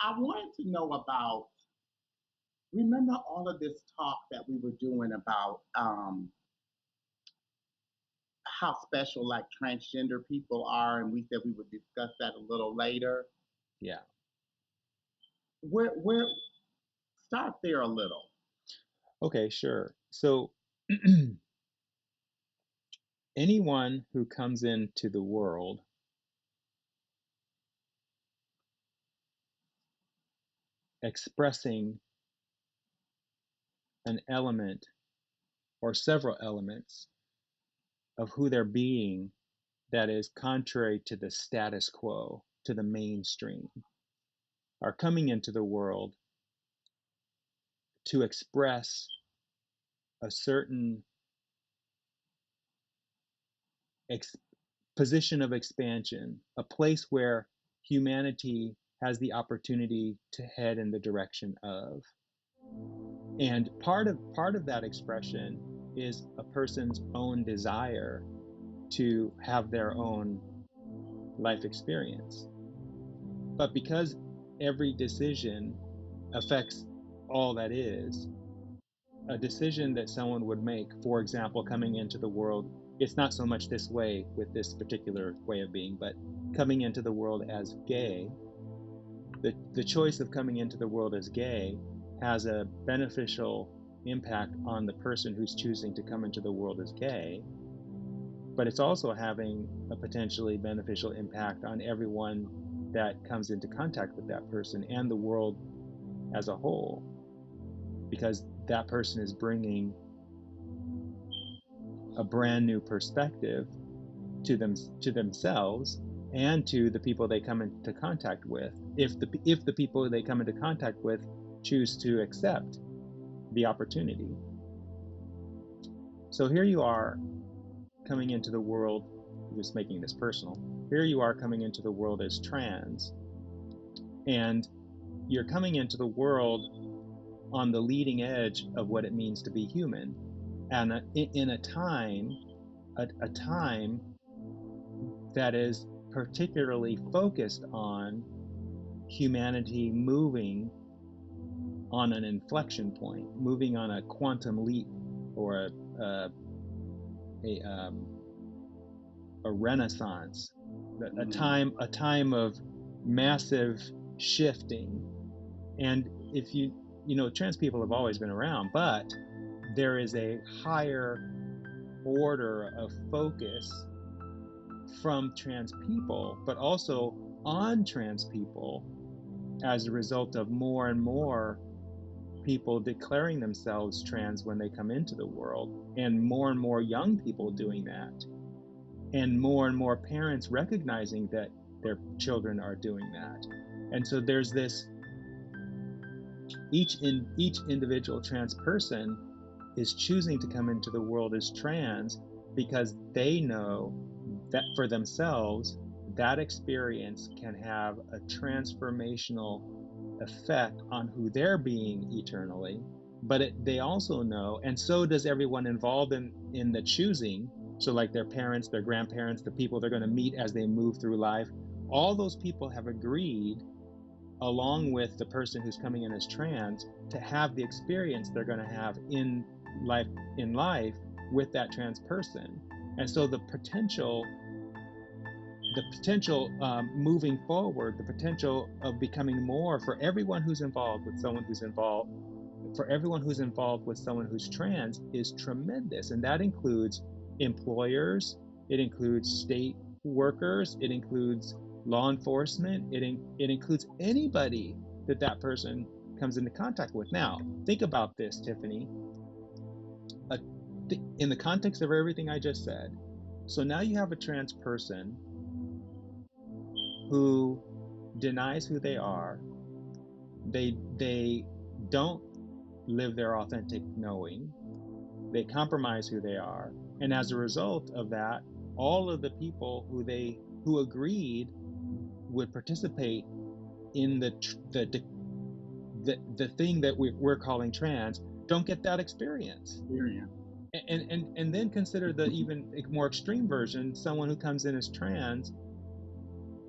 I wanted to know about, remember all of this talk that we were doing about how special like transgender people are, and we said we would discuss that a little later. Yeah. Where start there a little. Okay, sure. So anyone who comes into the world expressing an element or several elements of who they're being that is contrary to the status quo, to the mainstream, are coming into the world to express a certain ex- position of expansion, a place where humanity has the opportunity to head in the direction of. And part of that expression is a person's own desire to have their own life experience. But because every decision affects all that is, a decision that someone would make, for example, coming into the world, it's not so much this way with this particular way of being, but coming into the world as gay, the choice of coming into the world as gay has a beneficial impact on the person who's choosing to come into the world as gay, but it's also having a potentially beneficial impact on everyone that comes into contact with that person and the world as a whole, because that person is bringing a brand new perspective to themselves and to the people they come into contact with, if the people they come into contact with choose to accept the opportunity. So here you are coming into the world, just making this personal. Here you are coming into the world as trans, and you're coming into the world on the leading edge of what it means to be human, and in a time that is particularly focused on humanity moving on an inflection point, moving on a quantum leap, or a renaissance, a time of massive shifting. And if trans people have always been around, but there is a higher order of focus from trans people, but also on trans people, as a result of more and more people declaring themselves trans when they come into the world, and more young people doing that, and more parents recognizing that their children are doing that. And so there's this, each individual trans person is choosing to come into the world as trans because they know that for themselves, that experience can have a transformational effect on who they're being eternally. But they also know, and so does everyone involved in the choosing. So like their parents, their grandparents, the people they're going to meet as they move through life, all those people have agreed, along with the person who's coming in as trans, to have the experience they're going to have in life with that trans person. And so the potential moving forward, the potential of becoming more for everyone who's involved with someone who's involved, for everyone who's involved with someone who's trans, is tremendous. And that includes employers, it includes state workers, it includes law enforcement, it includes anybody that person comes into contact with. Now, think about this, Tiffany, in the context of everything I just said. So now you have a trans person who denies who they are. They don't live their authentic knowing. They compromise who they are, and as a result of that, all of the people who agreed would participate in the thing that we're calling trans don't get that experience. And then consider the even more extreme version, someone who comes in as trans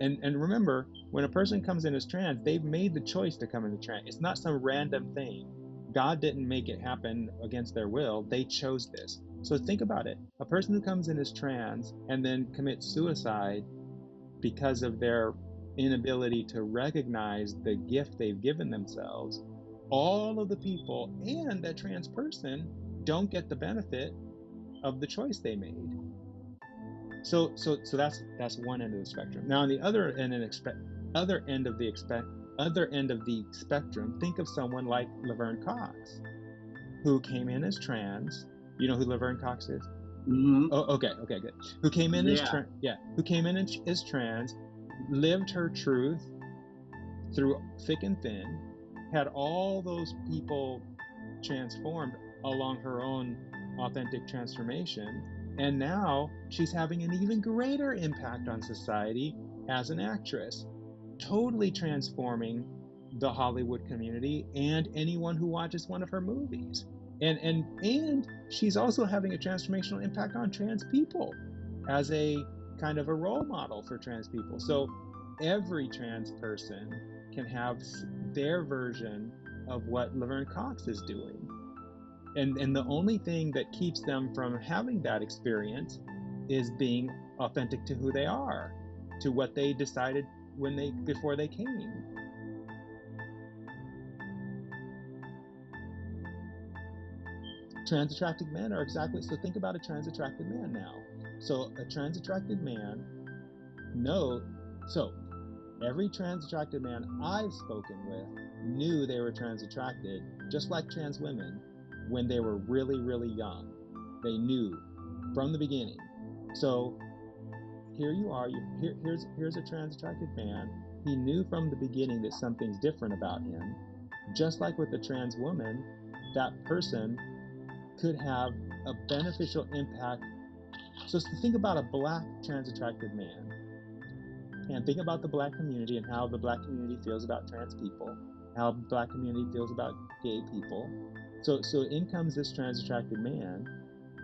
And remember, when a person comes in as trans, they've made the choice to come into trans. It's not some random thing. God didn't make it happen against their will. They chose this. So think about it. A person who comes in as trans and then commits suicide because of their inability to recognize the gift they've given themselves, all of the people and that trans person don't get the benefit of the choice they made. So that's one end of the spectrum. Now on the other end of the spectrum, think of someone like Laverne Cox, who came in as trans. You know who Laverne Cox is? Mm-hmm. Oh, okay, good. Who came in Yeah. who came in as trans, lived her truth through thick and thin, had all those people transformed along her own authentic transformation, and now she's having an even greater impact on society as an actress, totally transforming the Hollywood community and anyone who watches one of her movies. And she's also having a transformational impact on trans people as a kind of a role model for trans people. So every trans person can have their version of what Laverne Cox is doing. And the only thing that keeps them from having that experience is being authentic to who they are, to what they decided before they came. Trans attracted men are exactly, so think about a trans attracted man now. So a trans attracted man, so every trans attracted man I've spoken with knew they were trans attracted, just like trans women, when they were really, really young. They knew from the beginning. So here you are, here's a trans attracted man. He knew from the beginning that something's different about him. Just like with the trans woman, that person could have a beneficial impact. So think about a black trans attracted man, and think about the black community and how the black community feels about trans people, how the black community feels about gay people. So in comes this trans attracted man,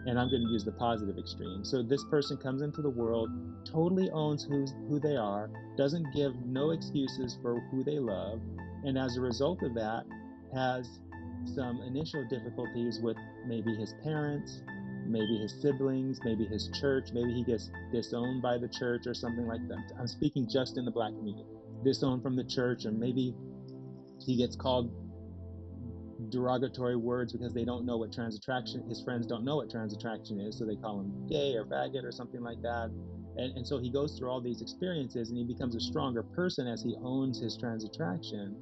and I'm going to use the positive extreme. So this person comes into the world, totally owns who they are, doesn't give no excuses for who they love, and as a result of that, has some initial difficulties with maybe his parents, maybe his siblings, maybe his church, maybe he gets disowned by the church or something like that. I'm speaking just in the black community. Disowned from the church, and maybe he gets called derogatory words because they don't know what trans attraction, his friends don't know what trans attraction is, so they call him gay or faggot or something like that. And so he goes through all these experiences, and he becomes a stronger person as he owns his trans attraction.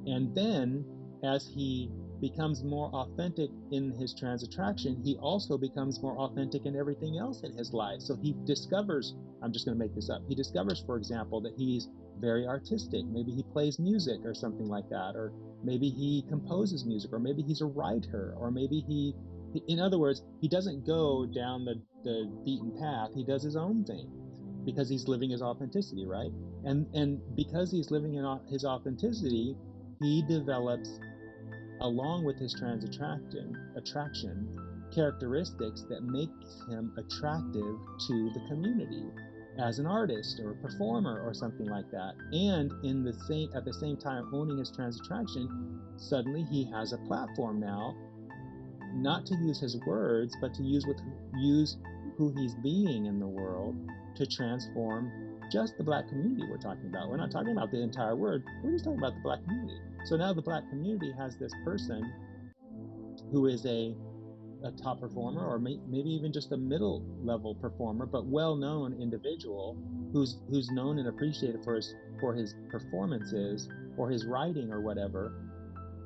And then as he becomes more authentic in his trans attraction, he also becomes more authentic in everything else in his life. So he discovers, I'm just going to make this up, he discovers, for example, that he's very artistic. Maybe he plays music or something like that, or maybe he composes music, or maybe he's a writer, or maybe he, in other words, he doesn't go down the beaten path. He does his own thing because he's living his authenticity, right? And because he's living in his authenticity, he develops, along with his trans attraction, characteristics that make him attractive to the community as an artist or a performer or something like that. And at the same time owning his trans attraction, suddenly he has a platform now, not to use his words, but to use who he's being in the world to transform just the black community we're talking about. We're not talking about the entire world, we're just talking about the black community. So now the black community has this person who is a top performer, or maybe even just a middle level performer, but well-known individual who's known and appreciated for his performances or his writing or whatever.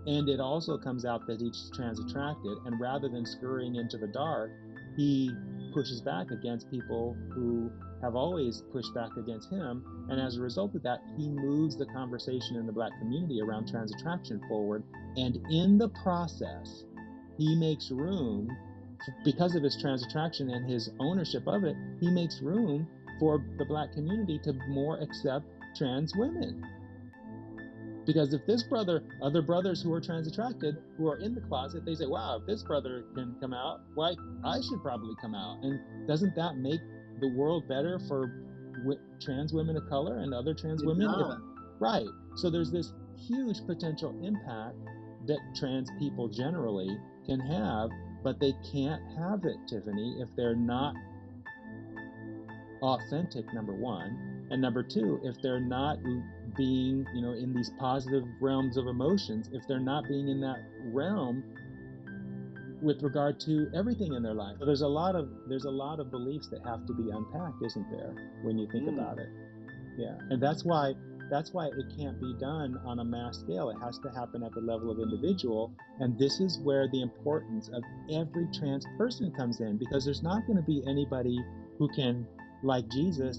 And it also comes out that he's trans attracted, and rather than scurrying into the dark, he pushes back against people who have always pushed back against him. And as a result of that, he moves the conversation in the black community around trans attraction forward. And in the process, he makes room, because of his trans attraction and his ownership of it, he makes room for the black community to more accept trans women. Because if this brother, other brothers who are trans attracted, who are in the closet, they say, wow, if this brother can come out, why, I should probably come out. And doesn't that make the world better for trans women of color and other trans It women. does. Right. So there's this huge potential impact that trans people generally can have, but they can't have it, Tiffany, if they're not authentic, number one, and number two, if they're not being, in these positive realms of emotions, if they're not being in that realm with regard to everything in their life. So there's a lot of beliefs that have to be unpacked, isn't there, when you think about it? Yeah. And that's why it can't be done on a mass scale. It has to happen at the level of individual. And this is where the importance of every trans person comes in, because there's not going to be anybody who can, like Jesus,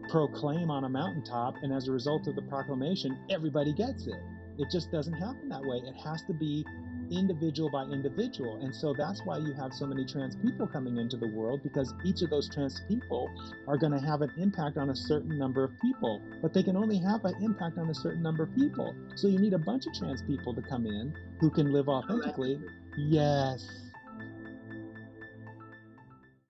proclaim on a mountaintop, and as a result of the proclamation, everybody gets it. It just doesn't happen that way. It has to be individual by individual. And so that's why you have so many trans people coming into the world, because each of those trans people are going to have an impact on a certain number of people, but they can only have an impact on a certain number of people. So you need a bunch of trans people to come in who can live authentically. Yes.